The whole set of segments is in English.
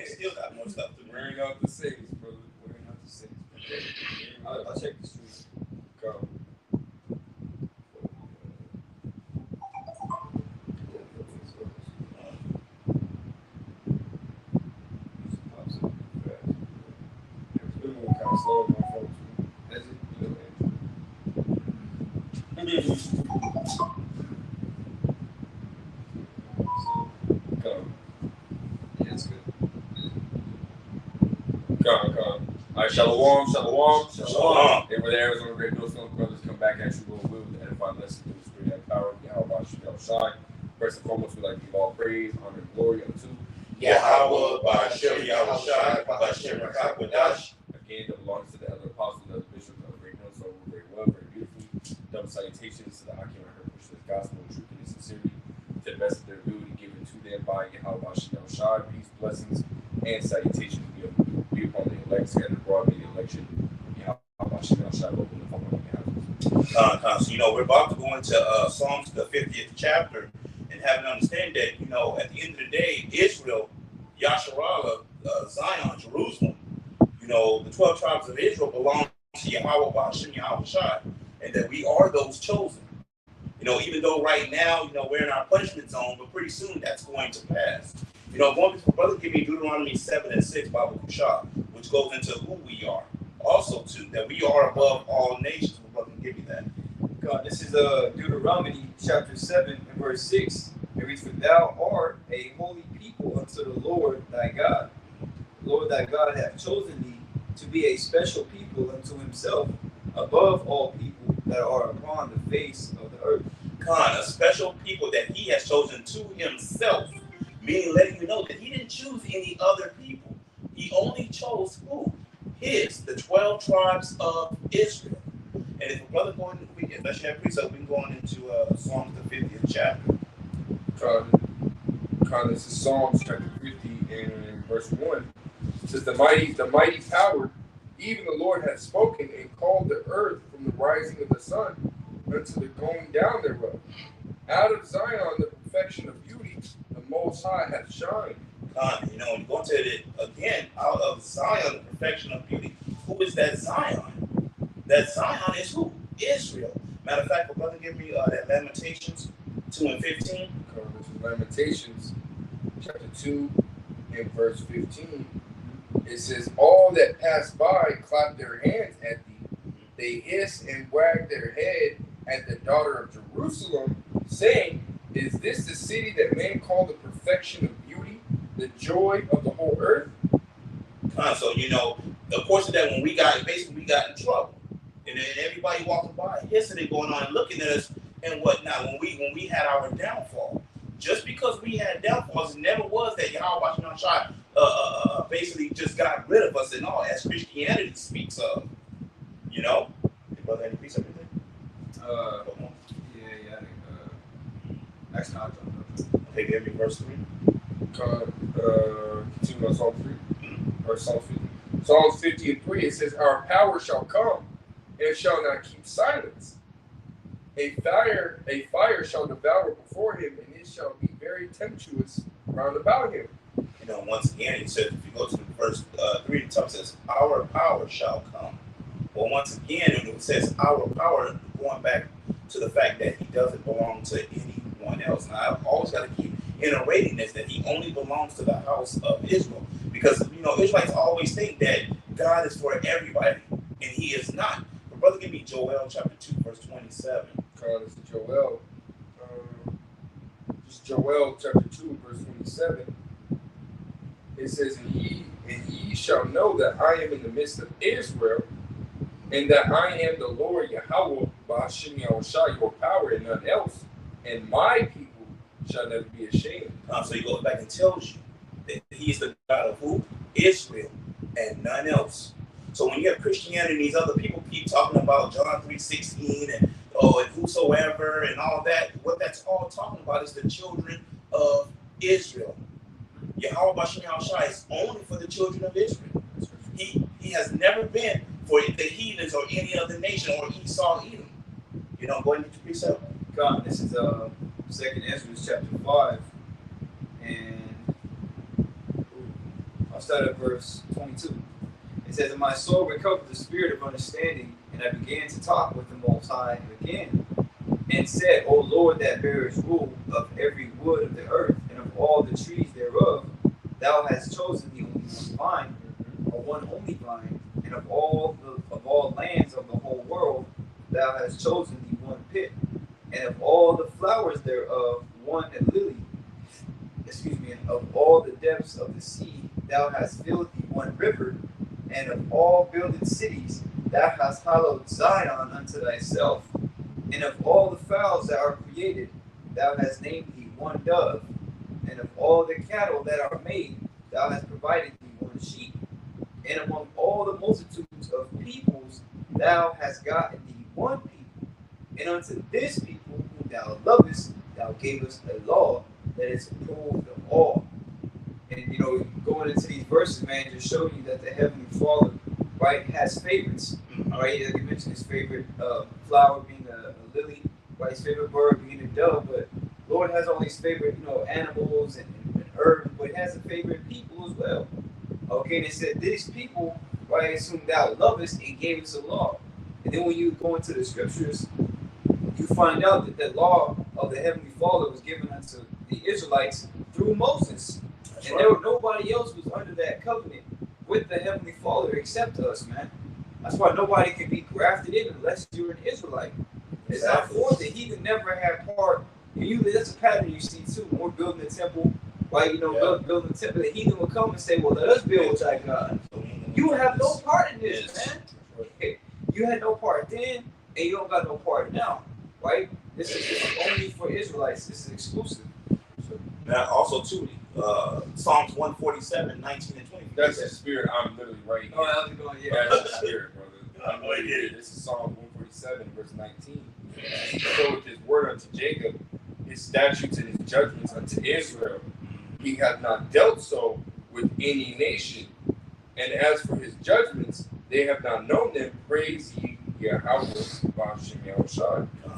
Still got more stuff to Wearing out the saints, brother. Wearing out the saints. I'll check the streets. Go. Kind of slow my phone too. As it, Come. Yeah, it's good. Come. All right, shalom. They were there. Arizona Great North Film Brothers come back at you, Lord will, with edifying lesson through the spirit and power of Yahweh Shai. First and foremost, we'd like to give all praise, honor, and glory unto Yahweh, Ba'ashem Yahushai, Ba'ashem Rakakwadash. Again, that belongs to the elder apostles, the bishop of Great North, so very well, very beautifully. Double salutations to the Akim and her push to the gospel in truth and sincerity, to the best of their ability given to them by Yahweh Yahushai. Peace, blessings, and salutations be upon the elect, scattered abroad, the election. Yahweh Yahushai, open the phone. So, we're about to go into Psalms, the 50th chapter, and have an understanding that, at the end of the day, Israel, Yasharallah, Zion, Jerusalem, the 12 tribes of Israel belong to Yahweh, Ba'ashem Yahushai, and that we are those chosen. Even though right now, we're in our punishment zone, but pretty soon that's going to pass. Going before Brother give me Deuteronomy 7:6, Bible Kushah, which goes into who we are. Also, too, that we are above all nations. Brother give me that. God, this is Deuteronomy chapter 7 and verse 6. It reads, "For thou art a holy people unto the Lord thy God. The Lord thy God hath chosen thee to be a special people unto himself above all people that are upon the face of the earth." God, a special people that he has chosen to himself, meaning letting you know that he didn't choose any other people. He only chose who? The 12 tribes of Israel. And if a brother going, unless you have precept, we can go on into Psalms, the 50th chapter. This is Psalms chapter 50 and verse 1. It says, the mighty power, even the Lord hath spoken and called the earth from the rising of the sun unto the going down thereof. Out of Zion, the perfection of beauty, the Most High hath shined. When you go into it again, out of Zion, the perfection of beauty. Who is that Zion? That Zion is who? Israel. Matter of fact, brother, give me that Lamentations 2 and 15. This is Lamentations chapter 2 and verse 15. It says, "All that pass by clap their hands at thee. They hiss and wag their head at the daughter of Jerusalem, saying, Is this the city that men call the perfection of beauty, the joy of the whole earth?" So, of course, that when we got in trouble. And then everybody walking by, hissing and going on and looking at us and whatnot when we had our downfall. Just because we had downfalls, it never was that Yahweh Shai basically just got rid of us and all, as Christianity speaks of. Brother, any piece of anything? That's not okay, give me verse 3. Continue on Psalm 3, or Psalm 50. Psalms 50 and 3, it says, "Our power shall come, and shall not keep silence. A fire shall devour before him, and it shall be very tempestuous round about him." Once again, it says, if you go to the verse 3, the top says, "Our power shall come." Well, once again, it says our power, going back to the fact that he doesn't belong to anyone else. Now, I've always got to keep iterating this, that he only belongs to the house of Israel. Because, Israelites always think that God is for everybody, and he is not. But brother, give me Joel chapter 2, verse 27. This is Joel. Joel chapter 2, verse 27. It says, and ye shall know that I am in the midst of Israel, and that I am the Lord Yahweh, Ba'ashem Yahushai, your power and none else, and my people shall never be ashamed. So he goes back and tells you that he is the God of who? Israel, and none else. So when you have Christianity and these other people keep talking about John 3:16 and whosoever and all that, what that's all talking about is the children of Israel. Yahweh Ba'ashem Yahushai is only for the children of Israel. He has never been for the heathens or any other nation or Esau either. Go ahead and get your precept. God, this is 2nd Ezra chapter 5 and I'll start at verse 22. It says, "And my soul recovered the spirit of understanding, and I began to talk with the Most High again, and said, O Lord, that bearest rule of every wood of the earth, and of all the trees thereof, thou hast chosen the only one vine, or one only vine, and of all lands of the whole world, thou hast chosen the one pit, and of all the flowers thereof, one lily. And of all the depths of the sea, thou hast filled the one river, and of all builded cities, thou hast hallowed Zion unto thyself. And of all the fowls that are created, thou hast named thee one dove. And of all the cattle that are made, thou hast provided thee one sheep. And among all the multitudes of peoples, thou hast gotten thee one people. And unto this people whom thou lovest, thou gavest a law that is approved of all." And going into these verses, man, just showing you that the Heavenly Father, right, has favorites. All right, like you mentioned, his favorite flower being a lily, right? His favorite bird being a dove. But Lord has all these favorite, animals and herbs, but he has a favorite people as well. Okay, and it said, "These people, right, whom thou lovest, and gave us a law." And then when you go into the scriptures, you find out that the law of the Heavenly Father was given unto the Israelites through Moses. That's And right. nobody else was under that covenant with the Heavenly Father except us, man. That's why nobody can be grafted in unless you're an Israelite. It's not for the heathen never had part. That's a pattern you see too. When we're building a temple, right? Building a temple, the heathen will come and say, "Well, let us build what I got." You have no part in this, man. You had no part then, and you don't got no part now, right? This is only for Israelites. This is exclusive. Now, also, too, Psalms 147, 19 and 20. That's the spirit I'm literally right here. Oh, how's it going? Yeah. That's the spirit, brother. I'm Oh, right yeah. here. This is Psalm 147, verse 19. So with his word unto Jacob, his statutes and his judgments unto Israel, he hath not dealt so with any nation. And as for his judgments, they have not known them. Praise ye Yahweh, Ba'ashem Yahushai. You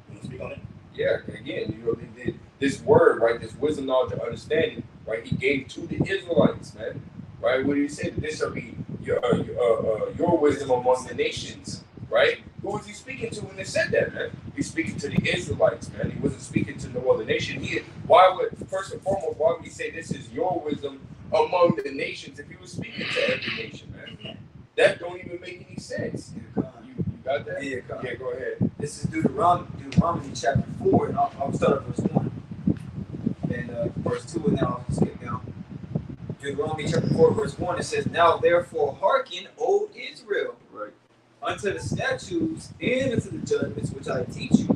want to speak on it? Yeah, again, they did this word, right? This wisdom, knowledge, and understanding, right? He gave to the Israelites, man. Right? What did he say? This shall be your wisdom among the nations, right? Who was he speaking to when they said that, man? He's speaking to the Israelites, man. He wasn't speaking to no other nation. First and foremost, why would he say this is your wisdom among the nations if he was speaking to every nation, man? That don't even make any sense. You got that? Yeah, Yeah, go ahead. This is Deuteronomy chapter 4, and I'll start at verse 1. And verse 2, and then I'll skip down. Deuteronomy chapter 4, verse 1, it says, "Now therefore hearken, O Israel, Right. unto the statutes and unto the judgments which I teach you,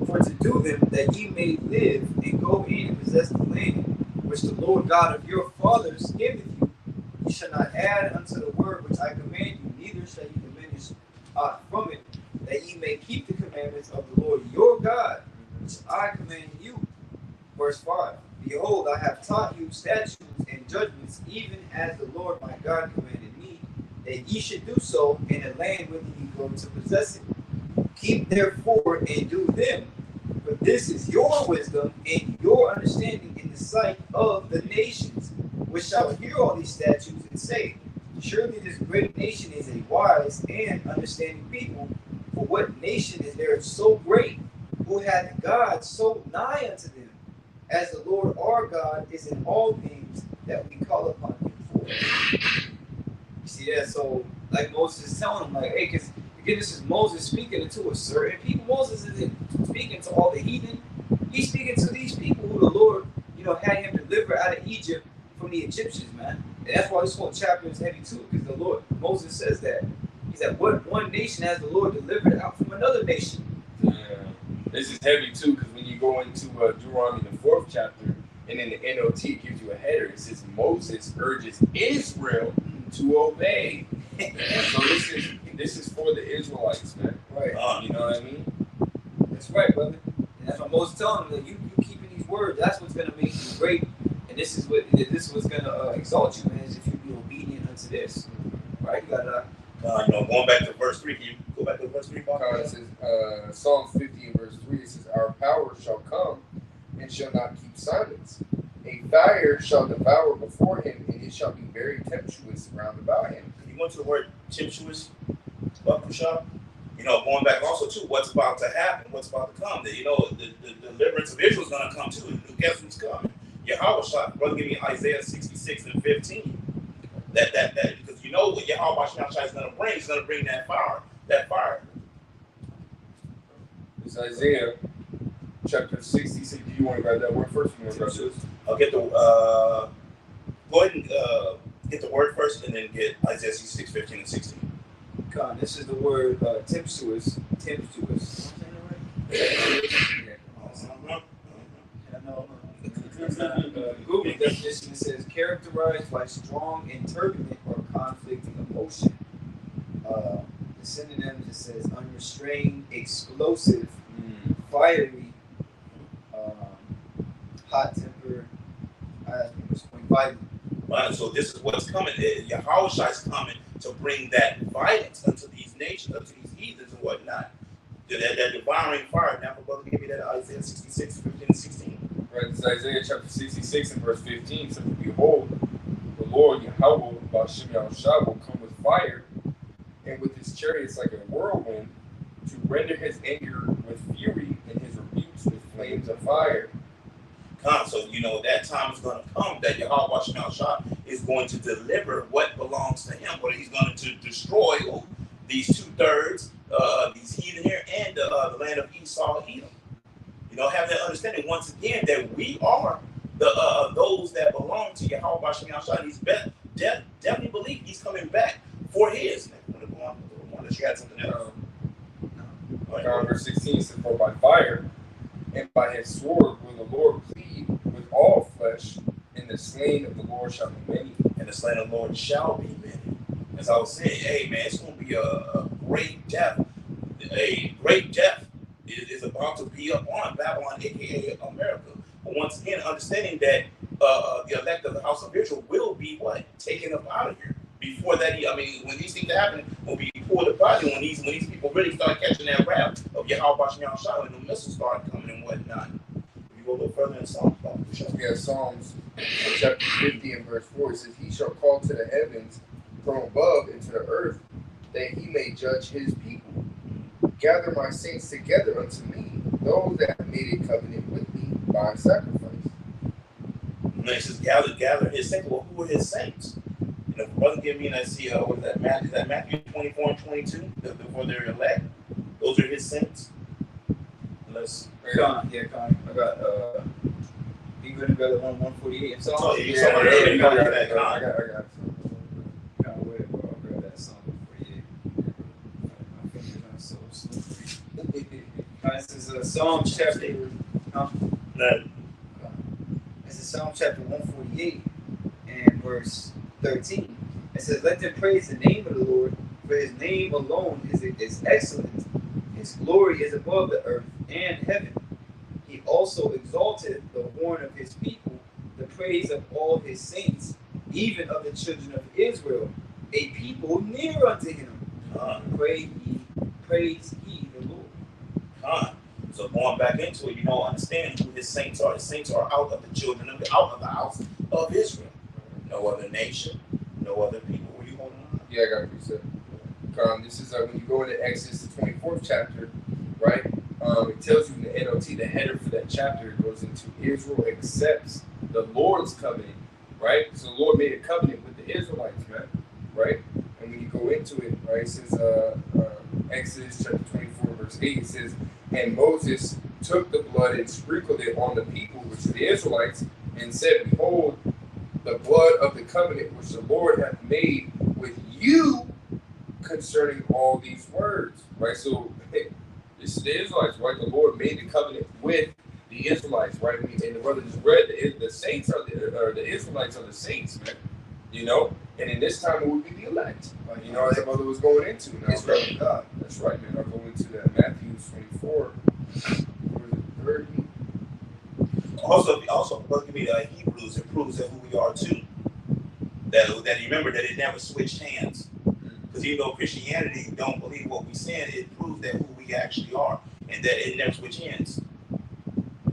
for to do them, that ye may live and go in and possess the land which the Lord God of your fathers giveth you. Ye shall not add unto the word which I command you, neither shall ye diminish aught from it, that ye may keep the commandments of the Lord your God, which I command you." Verse 5, "Behold, I have taught you statutes and judgments, even as the Lord my God commanded me, that ye should do so in the land whither ye go to possess it. Keep therefore and do them, for this is your wisdom and your understanding in the sight of the nations, which shall hear all these statutes and say, Surely this great nation is a wise and understanding people. For what nation is there so great, who hath God so nigh unto them, as the Lord our God is in all things that we call upon him for?" You see that? So, like Moses is telling them, like, hey, because again, this is Moses speaking to a certain people. Moses isn't speaking to all the heathen. He's speaking to these people who the Lord, had him deliver out of Egypt from the Egyptians, man. And that's why this whole chapter is heavy too, because Moses says that. He said, "What one nation has the Lord delivered out from another nation?" Yeah. This is heavy too, because when you go into Deuteronomy, the 4th chapter, and in the NLT, it gives you a header. It says Moses urges Israel to obey. So this is for the Israelites, man. Right. You know what I mean? That's right, brother. And that's what Moses telling them, that you keeping these words, that's what's gonna make you great. And this is what's gonna exalt you, man, is if you be obedient unto this. Right? You gotta Going back to verse 3, can you go back to verse 3, Bob? It says, Psalm 50 and verse 3, it says, "Our power shall come and shall not keep silence, and A fire shall devour before him, and it shall be very tempestuous round about him. You went to the word tempestuous, Bakusha. You know, going back also to what's about to happen, what's about to come. That you know, the deliverance of Israel is going to come too. The new Testament's coming. Yahweh Shah, brother, give me Isaiah 66 and 15. That because you know what Yahweh Shah is going to bring. He's going to bring that fire. That fire. It's Isaiah chapter 66. Do you want to grab that word first? You want to grab this? I'll get the go ahead and get the word first, and then get Isaiah 66, 15 and 16. Con, this is the word tempestuous. Tempestuous. Google definition, it says characterized by strong and turbulent or conflicting emotion. The synonyms, it says unrestrained, explosive, fiery, hot temper, violent. Right, so this is what's coming. Yahweh Shai is coming to bring that violence unto these nations, unto these heathens and whatnot. That devouring fire. Now, brother, give me that Isaiah 66, 15 and 16. Right, it's Isaiah chapter 66 and verse 15. It says, behold, the Lord Yahweh Bashem Yahushua will come with fire, and with his chariots like a whirlwind, to render his anger with fury and his rebukes with flames of fire. So you know that time is going to come that Yahweh Bashem Yahushua is going to deliver what belongs to him. What he's going to destroy these 2/3, these heathen here, and the land of Esau, Edom. You know, have that understanding once again that we are the those that belong to Yahweh Bashem Yahushua. He's definitely believe he's coming back for his. Unless you had something else. Verse 16 says, for by fire and by his sword will the Lord plead with all flesh, and the slain of the Lord shall be many. And the slain of the Lord shall be many. As I was saying, hey man, it's going to be a great death. A great death is about to be upon Babylon, aka America. But once again, understanding that the elect of the house of Israel will be what? Taken up out of here. Before that, when these things happen, will be pulled apart. And when these people really start catching that rap of Yahweh Bashem Yahushua, and the missiles start coming and whatnot. If you go a little further in Psalms, yeah, Psalms chapter 50 and verse 4, it says, he shall call to the heavens from above and to the earth, that he may judge his people. Gather my saints together unto me, those that have made a covenant with me by sacrifice. And it says, gather his saints. Well, who are his saints? You know, brother, give me, let's see, what is that? Matthew 24 and 22, before they're elect. Those are his saints. Unless, Con. I got, you going to go to 148 and Psalms? Oh, yeah, I got got that. I'll grab that Psalm 48. My fingers are so slippery. This is Psalm chapter. This is Psalm chapter 148 and verse 13. It says, let them praise the name of the Lord, for his name alone is excellent. His glory is above the earth and heaven. He also exalted the horn of his people, the praise of all his saints, even of the children of Israel, a people near unto him. Praise ye the Lord. So going back into it, understand who his saints are. His saints are out of the children of out of the house of Israel. No other nation, no other people. Were you holding on? Yeah, I got what you said. This is when you go into Exodus, the 24th chapter, right? It tells you in the NLT, the header for that chapter goes into Israel accepts the Lord's covenant, right? So the Lord made a covenant with the Israelites, man, right? And when you go into it, right, it says, Exodus chapter 24, verse 8, it says, and Moses took the blood and sprinkled it on the people, which are the Israelites, and said, behold, the blood of the covenant which the Lord hath made with you concerning all these words, right? So this is the Israelites, right? The Lord made the covenant with the Israelites, right? And the brother just read the saints are the Israelites are the saints, man. And in this time it would be the elect. As the brother was going into. That's right, God. That's right, man. I'll go into that Matthew 24. 30. Also, brother, give me the Hebrews. It proves that who we are too. That remember that it never switched hands. Because even though Christianity don't believe what we saying, it proves that who we actually are, and that it never switch hands.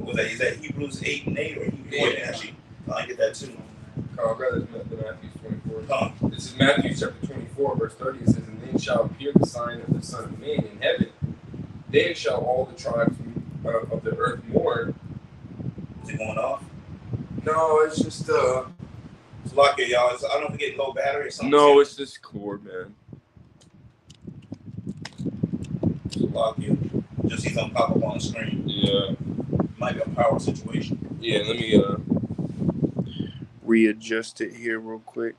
Is that Hebrews 8 and 8 or Hebrews 8 actually? I get that too. I'll grab this Matthew 24. Come. This is Matthew chapter 24, verse 30. It says, and then shall appear the sign of the Son of Man in heaven. Then shall all the tribes of the earth mourn. Is it going off? No, it's just It's like it, y'all. I don't know if we get low battery or something. no, it's this cord, man. It's like it. Just see something pop up on the screen. Yeah. Might be a power situation. Yeah, let me readjust it here real quick.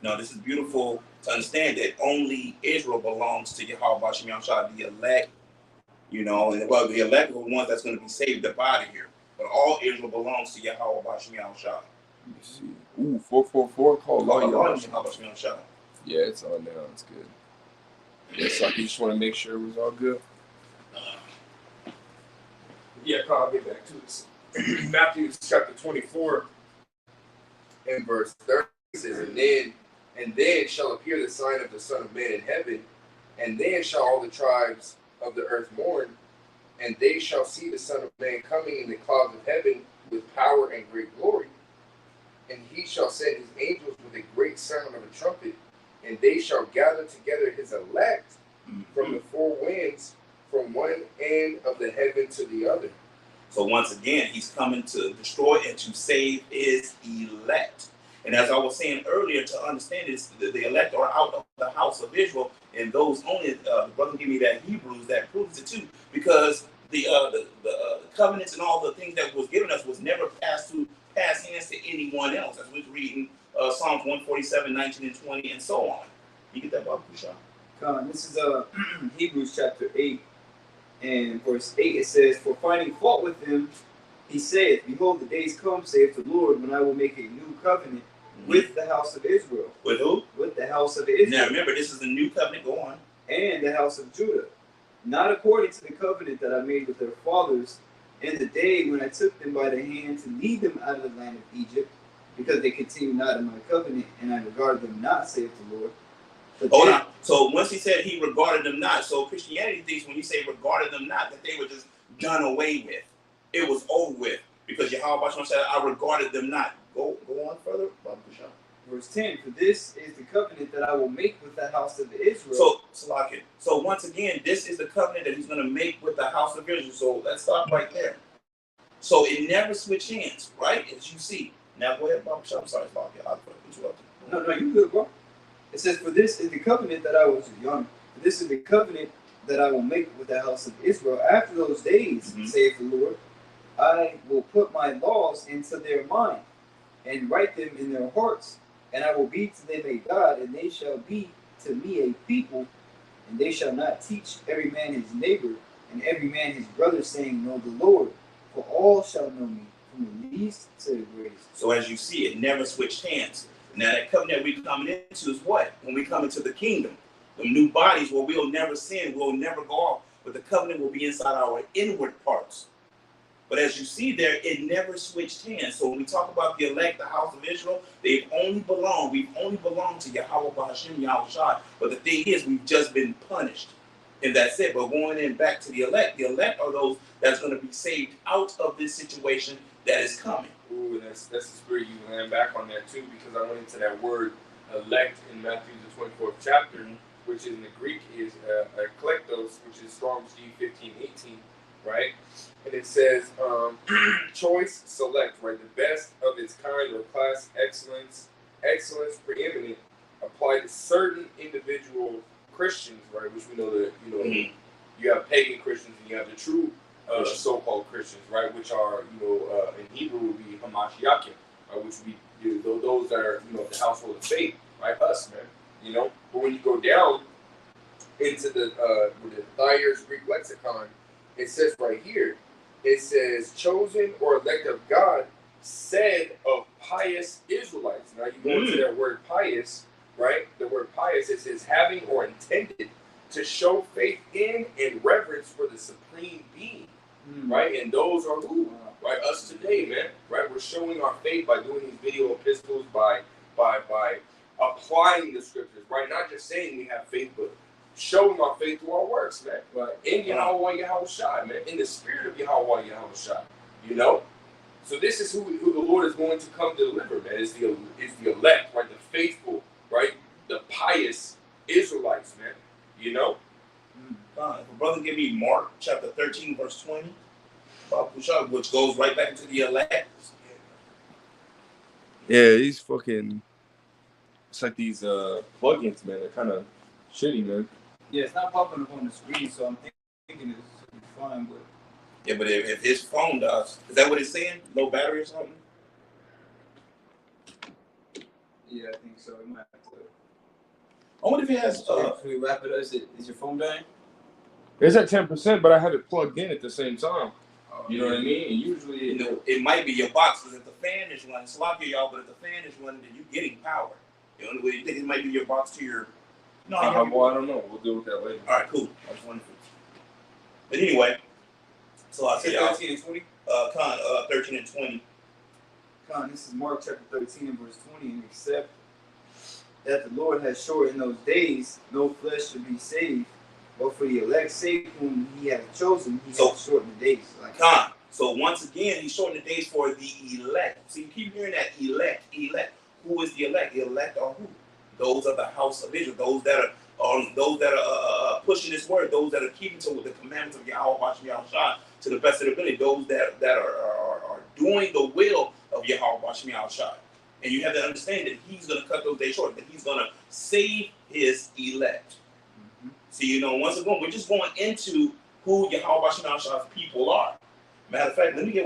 No, this is beautiful to understand that only Israel belongs to Yahweh Shem Yahshua, the elect. You know, and well, the elect are the ones that's going to be saved up out of here. But all Israel belongs to Yahweh Shem Yahshua. Let me see. Ooh, 444 called All Yahweh. Yahweh Shem Yahshua. Yeah, it's on now. It's good. Yeah, so I just want to make sure it was all good. Yeah, I'll get back to this. Matthew chapter 24 and verse 30 says, and then shall appear the sign of the Son of Man in heaven, and then shall all the tribes of the earth mourn, and they shall see the Son of Man coming in the clouds of heaven with power and great glory. And he shall send his angels with a great sound of a trumpet, and they shall gather together his elect from the four winds, from one end of the heaven to the other. So once again, he's coming to destroy and to save his elect. And as I was saying earlier, to understand this, the elect are out of the house of Israel, and those only, the brother gave me that Hebrews that proves it too, because the covenants and all the things that was given us was never passed hands to anyone else. As we was reading Psalms 147, 19 and 20, and so on. You get that, Bob Kushan? This is Hebrews chapter 8 and verse 8. It says, for finding fault with them, he saith, behold, the days come, saith the Lord, when I will make a new covenant with the house of Israel. With who? With the house of Israel. Now remember, this is the new covenant. Go on. And the house of Judah, not according to the covenant that I made with their fathers in the day when I took them by the hand to lead them out of the land of Egypt, because they continue not in my covenant, and I regard them not, saith the Lord. But Hold on. So once he said he regarded them not, so Christianity thinks when you say regarded them not, that they were just done away with. It was over with, because Yahweh said, I regarded them not. Go on further, Bob Kushan. Verse 10, for this is the covenant that I will make with the house of Israel. So once again, this is the covenant that he's going to make with the house of Israel. So let's stop right there. So it never switched hands, right? As you see. Now go ahead, Bob Kushan. I'm sorry, Slocky. I'll interrupt you. No, you good, bro. It says, for this is the covenant that I will, for this is the covenant that I will make with the house of Israel. After those days, saith the Lord, I will put my laws into their mind, and write them in their hearts, and I will be to them a God, and they shall be to me a people, and they shall not teach every man his neighbor, and every man his brother, saying, know the Lord, for all shall know me, from the least to the greatest. So as you see, it never switched hands. Now that covenant we coming into is what? When we come into the kingdom, the new bodies where we'll never sin, we'll never go off, but the covenant will be inside our inward parts. But as you see there, it never switched hands. So when we talk about the elect, the house of Israel, we've only belonged to Yahweh Hashem Yahushua. But the thing is, we've just been punished. And that's it. But going in back to the elect are those that's going to be saved out of this situation that is coming. Ooh, that's the spirit you land back on that too, because I went into that word elect in Matthew the 24th chapter, which in the Greek is eklektos, which is Strong's G1518, right? And it says choice, select, right? The best of its kind or class, excellence preeminent, applied to certain individual Christians, right? Which we know that, you have pagan Christians and you have the true so-called Christians, right? Which are, in Hebrew would be Hamashiachim, which would be those that are, the household of faith, right? Us, man, But when you go down into the Thayer's Greek lexicon, it says right here, it says chosen or elect of God, said of pious Israelites. Now you go into that word pious, right? The word pious, it says having or intended to show faith in and reverence for the supreme being, right? And those are who, right? Us today, man, right? We're showing our faith by doing these video epistles, by applying the scriptures, right? Not just saying we have faith, but show my faith through our works, man. Right. In Yahweh Yahushua, man. In the spirit of Yahweh Yahushua, you know? So this is who the Lord is going to come deliver, man. It's the elect, right? The faithful, right? The pious Israelites, man. You know? If a brother give me Mark chapter 13, verse 20, which goes right back into the elect. Yeah, these fucking, it's like these plugins, man. They're kind of shitty, man. Yeah, it's not popping up on the screen, so I'm thinking it's fine, but Yeah, but if his phone does, is that what it's saying? Low battery or something? yeah, I think so. We might have to. I wonder if it has. Can we wrap it up? Is your phone dying? It's at 10%, but I had it plugged in at the same time. Oh, You know what I mean? And usually, You know, it might be your box because if the fan is running, it's lucky y'all, but if the fan is running, then you're getting power. The only way you think it might be your box to your. No, well, I don't know. We'll deal with that later. All right, cool. That's wonderful. But anyway, so I said, 13 and 20. 13 and 20. This is Mark chapter 13 and verse 20. And except that the Lord has shortened those days, no flesh should be saved. But for the elect's sake, whom He has chosen, He has shortened the days. So once again, He shortened the days for the elect. So you keep hearing that elect. Who is the elect? The elect are who? Those of the house of Israel. Those that are pushing this word. Those that are keeping to the commandments of Yahweh Yahushua to the best of their ability. Those that are doing the will of Yahweh Yahushua. And you have to understand that He's going to cut those days short. That He's going to save His elect. So, once again, we're just going into who Yahweh Yahushua people are. Matter of fact, let me get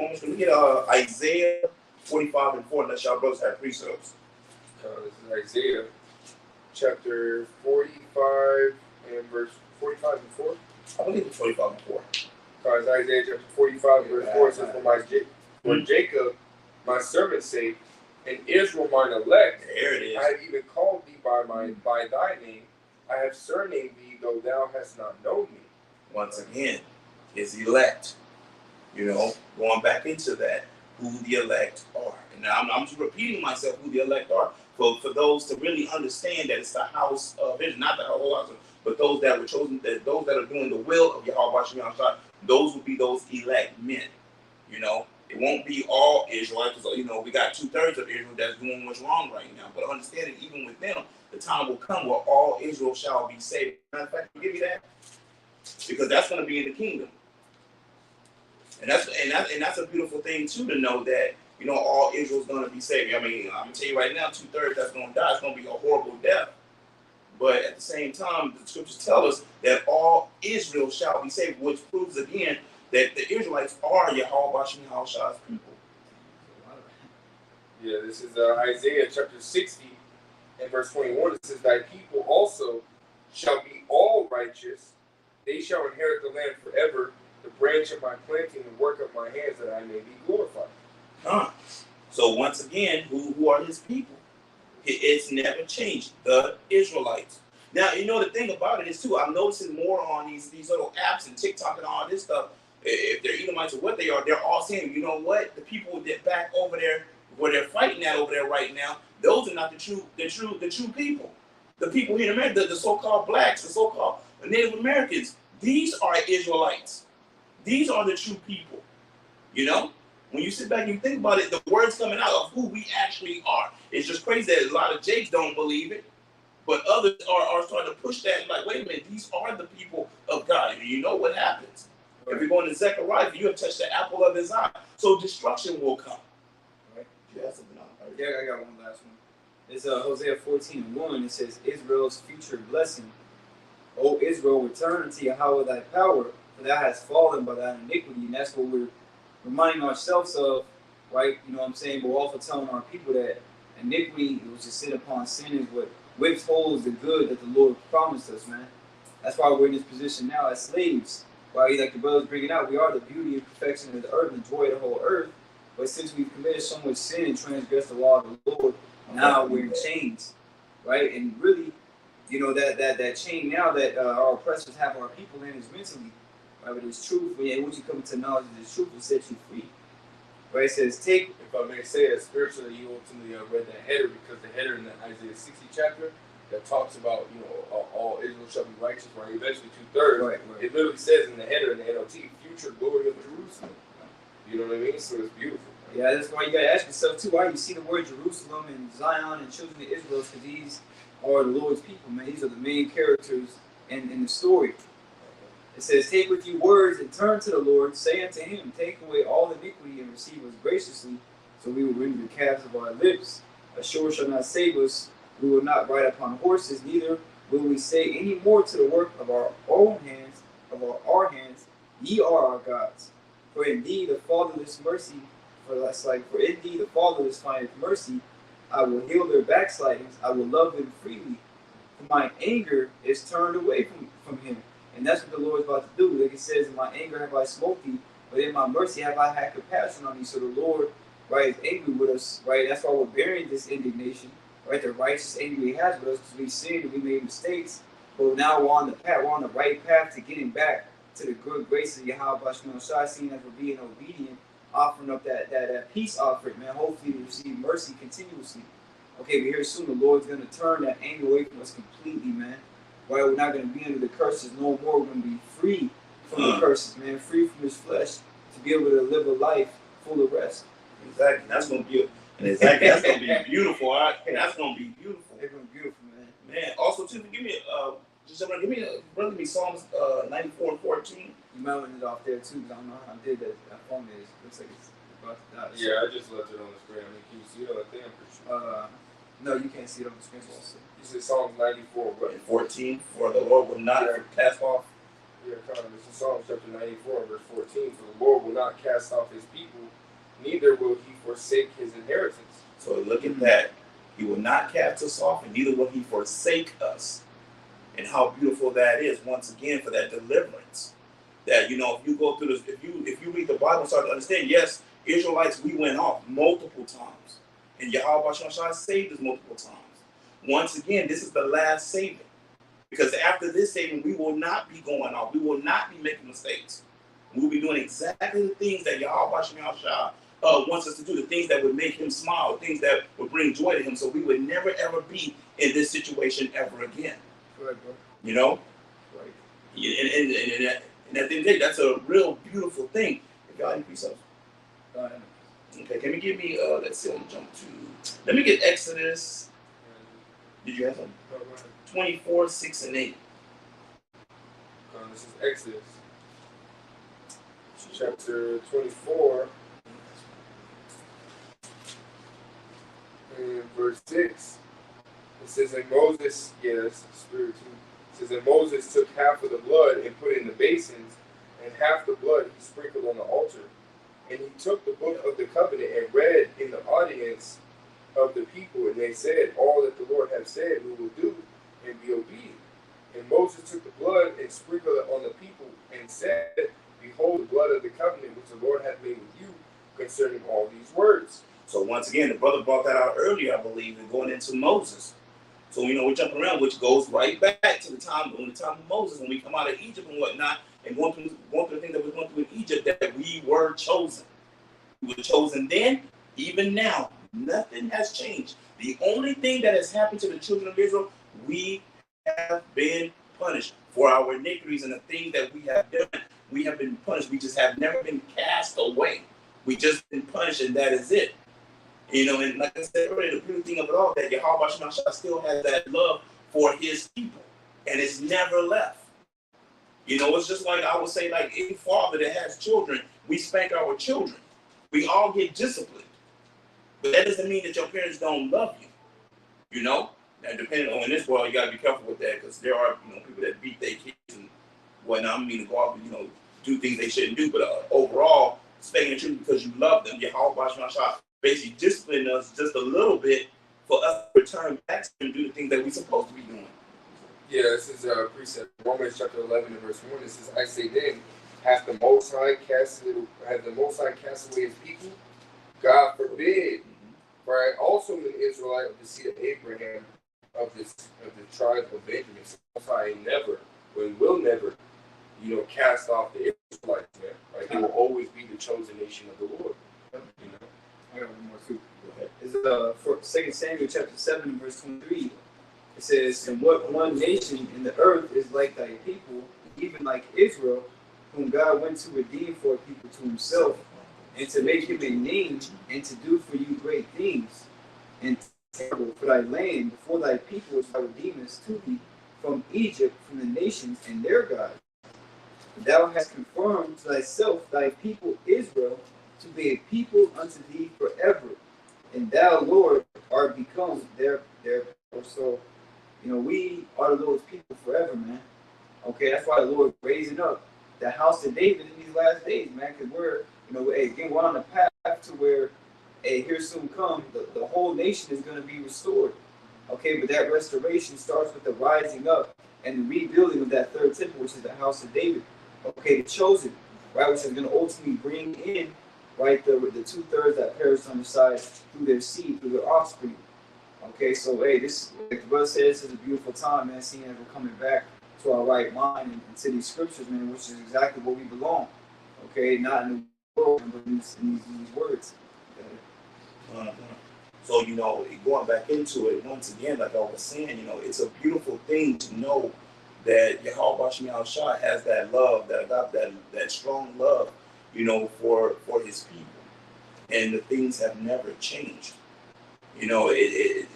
Isaiah 45 and 4, unless y'all brothers have precepts. This is Isaiah chapter 45 and verse 45 and 4. I believe it's 45 and 4. It's Isaiah chapter 45 verse 4. It says, for Jacob, my servant's sake, and Israel, mine elect, there it is. I have even called thee by thy name. I have surnamed thee, though thou hast not known me. Once again, His elect. Going back into that, who the elect are. And now I'm just repeating myself who the elect are. For those to really understand that it's the house of Israel, not the whole house, but those that were chosen, those that are doing the will of Yahweh Shemashah, those will be those elect men. It won't be all Israel, because we got 2/3 of Israel that's doing what's wrong right now. But understand that even with them, the time will come where all Israel shall be saved. Matter of fact, I'll give you that, because that's going to be in the kingdom. And that's a beautiful thing too, to know that all Israel's going to be saved. I mean, I'm gonna tell you right now, 2/3 that's going to die is going to be a horrible death. But at the same time, the scriptures tell us that all Israel shall be saved, which proves again that the Israelites are Yahweh Shemashah's people. Yeah, this is Isaiah chapter 60 and verse 21. It says, thy people also shall be all righteous. They shall inherit the land forever. The branch of my planting and work of my hands, that I may be glorified. So once again, who are His people? It's never changed. The Israelites. Now, the thing about it is too, I'm noticing more on these little apps and TikTok and all this stuff. If they're Edomites or what they are, they're all saying, you know what? The people that back over there, where they're fighting at over there right now, those are not the true people. The people here in America, the so-called blacks, the so-called Native Americans, these are Israelites. These are the true people. When you sit back and you think about it, the words coming out of who we actually are. It's just crazy that a lot of Jakes don't believe it, but others are starting to push that. Like, wait a minute, these are the people of God. And you know what happens? If you're going to Zechariah, you have touched the apple of His eye. So destruction will come. Right. You have something on Yeah, I got one last one. It's Hosea 14 and 1. It says, Israel's future blessing. O Israel, return unto Yahweh thy power, for thou hast fallen by thine iniquity. And that's what we're reminding ourselves of, right? You know what I'm saying? But we're also telling our people that iniquity, which is sin upon sin, is what withholds the good that the Lord promised us, man. That's why we're in this position now as slaves. Right? Like the brothers bringing out, we are the beauty and perfection of the earth, the joy of the whole earth. But since we've committed so much sin and transgressed the law of the Lord, now we're in chains, right? And really, that chain now that our oppressors have our people in is mentally, right? But it's truth. And once you come into knowledge of the truth, will set you free. Right? It says, if I may say it spiritually, you ultimately read the header, because the header in the Isaiah 60 chapter that talks about, all Israel shall be righteous, right? Eventually 2/3. Right. It literally says in the header in the NLT, future glory of Jerusalem. You know what I mean? So it's beautiful. Yeah, that's why you gotta ask yourself too. Why you see the word Jerusalem and Zion and children of Israel? Because these are the Lord's people, man. These are the main characters in the story. It says, "Take with you words and turn to the Lord. Say unto him, take away all iniquity and receive us graciously, so we will render the calves of our lips. A shore shall not save us. We will not ride upon horses, neither will we say any more to the work of our own hands, our hands, ye are our gods. For indeed the fatherless findeth mercy. I will heal their backslidings. I will love them freely. For my anger is turned away from him." And that's what the Lord is about to do. Like it says, "In my anger have I smote thee, but in my mercy have I had compassion on thee." So the Lord, right, is angry with us, right? That's why we're bearing this indignation, right? The righteous anger he has with us because we sinned and we made mistakes. But now we're on the path, we're on the right path to getting back to the good grace of Yahweh Bashman Shai, seeing as we're being obedient, offering up that peace offering, man. Hopefully we receive mercy continuously. Okay, but here soon the Lord's going to turn that anger away from us completely, man. Right, we're not going to be under the curses no more. We're going to be free from the curses, man. Free from this flesh to be able to live a life full of rest. Exactly. That's gonna be that's gonna be beautiful. That's gonna be beautiful. It's going to be beautiful, man. Man. Also, too, give me bring me Psalms 94 and 14. You might want it off there too, because I don't know how I did that. That phone is looks like it's about to die. Yeah, I just left it on the screen. I mean, can you see it on the thing? I'm pretty sure. No, you can't see it on the screen. So You said Psalms 94, what? And 14, for the Lord will not cast off. Yeah, kind of. This is Psalms chapter 94, verse 14. For the Lord will not cast off his people, neither will he forsake his inheritance. So look at that. He will not cast us off, and neither will he forsake us. And how beautiful that is, once again, for that deliverance. That, if you go through this, if you read the Bible and start to understand, yes, Israelites, we went off multiple times. And Yahweh Bashar Shai saved us multiple times. Once again, this is the last saving. Because after this saving, we will not be going off. We will not be making mistakes. We'll be doing exactly the things that Yahweh Bashar Shai wants us to do, the things that would make him smile, the things that would bring joy to him. So we would never, ever be in this situation ever again. Right, bro. Right. And at the end of the day, that's a real beautiful thing. If y'all increase us. Okay, can we give me, let's see, let me get Exodus. Did you have something? 24, 6, and 8. This is Exodus. Chapter 24. And verse 6. It says, and Moses, Spirit 2. It says, and Moses took half of the blood and put it in the basins, and half the blood he sprinkled on the altar. And he took the book of the covenant and read in the audience of the people, and they said, all that the Lord hath said we will do, and be obedient. And Moses took the blood and sprinkled it on the people, and said, behold the blood of the covenant which the Lord hath made with you concerning all these words. So once again, the brother brought that out earlier, I believe, and going into Moses. So we're jumping around, which goes right back to the time of Moses, when we come out of Egypt and whatnot, and going through the things that we're going through in Egypt, that we were chosen. We were chosen then, even now. Nothing has changed. The only thing that has happened to the children of Israel, we have been punished for our iniquities and the things that we have done. We have been punished. We just have never been cast away. We just been punished, and that is it. And like I said earlier, the beauty thing of it all, that Yahweh Bashar still has that love for his people, and it's never left. It's just like I would say, like any father that has children, we spank our children. We all get disciplined. But that doesn't mean that your parents don't love you. Now, depending on in this world, you got to be careful with that, because there are people that beat their kids and whatnot. I mean, to go off and do things they shouldn't do. But overall, spanking your children because you love them, Yahweh Bashar basically discipline us just a little bit for us to return back to and do the things that we're supposed to be doing. Yeah, this is a precept. Romans chapter 11 and verse 1. It says, I say then, hath the Most High cast away his people? God forbid. For I also am an Israelite of the seed of Abraham, of the tribe of Benjamin. So I never, will never, cast off the Israelites, man. Right? They will always be the chosen nation of the Lord. I got one more too. Go ahead. It's 2 Samuel chapter 7 verse 23. It says, "And what one nation in the earth is like thy people, even like Israel, whom God went to redeem for a people to himself, and to make him a name, and to do for you great things, and terrible for thy land before thy people, which thou redeemest to thee from Egypt, from the nations and their God. Thou hast confirmed to thyself thy people Israel to be a people unto thee forever, and thou, Lord, art become their people." So, we are the Lord's people forever, man. Okay, that's why the Lord raising up the house of David in these last days, man, because we're on the path to where, here soon come, the whole nation is going to be restored. Okay, but that restoration starts with the rising up and the rebuilding of that third temple, which is the house of David. Okay, the chosen, right, which is going to ultimately bring in, right, the 2/3 that perished on the side through their seed, through their offspring. Okay, so this, like the brother said, this is a beautiful time, man, seeing as we're coming back to our right mind and to these scriptures, man, which is exactly where we belong. Okay, not in the world, but in these words. So, going back into it once again, like I was saying, it's a beautiful thing to know that Yahweh Bashim Shah has that love, that strong love, for his people, and the things have never changed.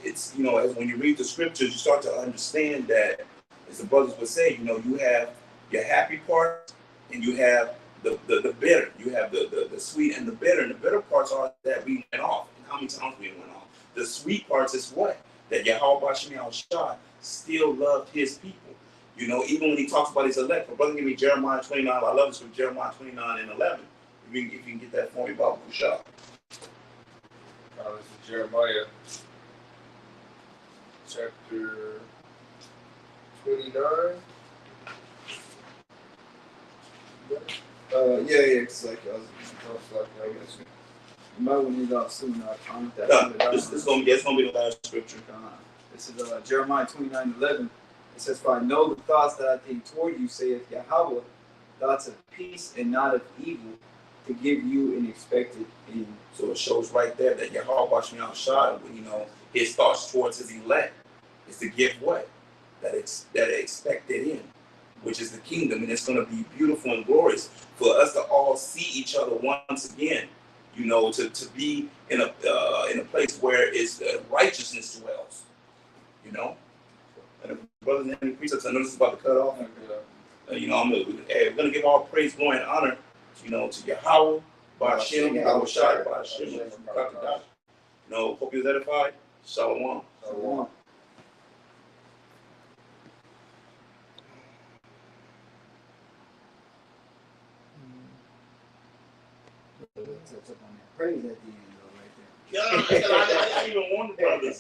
It's as when you read the scriptures, you start to understand that, as the brothers would say, you have your happy part and you have the bitter. You have the sweet and the bitter. And the bitter parts are that we went off. And how many times we went off? The sweet parts is what? That Yahweh Bashim Shah still loved his people. Even when he talks about his elect. My brother, give me Jeremiah 29. I love this from Jeremiah 29 and 11. If you can get that for me, Baba Kushah. This is Jeremiah chapter 29. It's like you might want to need it off soon. It's gonna be the last scripture. This is Jeremiah 29:11. It says, "For I know the thoughts that I think toward you, saith Yahweh, thoughts of peace and not of evil, to give you an expected end." So it shows right there that Yahweh Bashim Shah, his thoughts towards his elect is to give what? That expected end, which is the kingdom, and it's going to be beautiful and glorious for us to all see each other once again. To be in a place where it's righteousness dwells. And if brothers and any precepts, I know this is about to cut off. We're gonna give all praise, glory, and honor, to Yahweh, Ba'ashem, Yahweh Shai, Ba'ashem, hope you're edified. Shalom. Shalom. Touch up on that praise at the end, though, right there. Yeah, I didn't even want the brothers.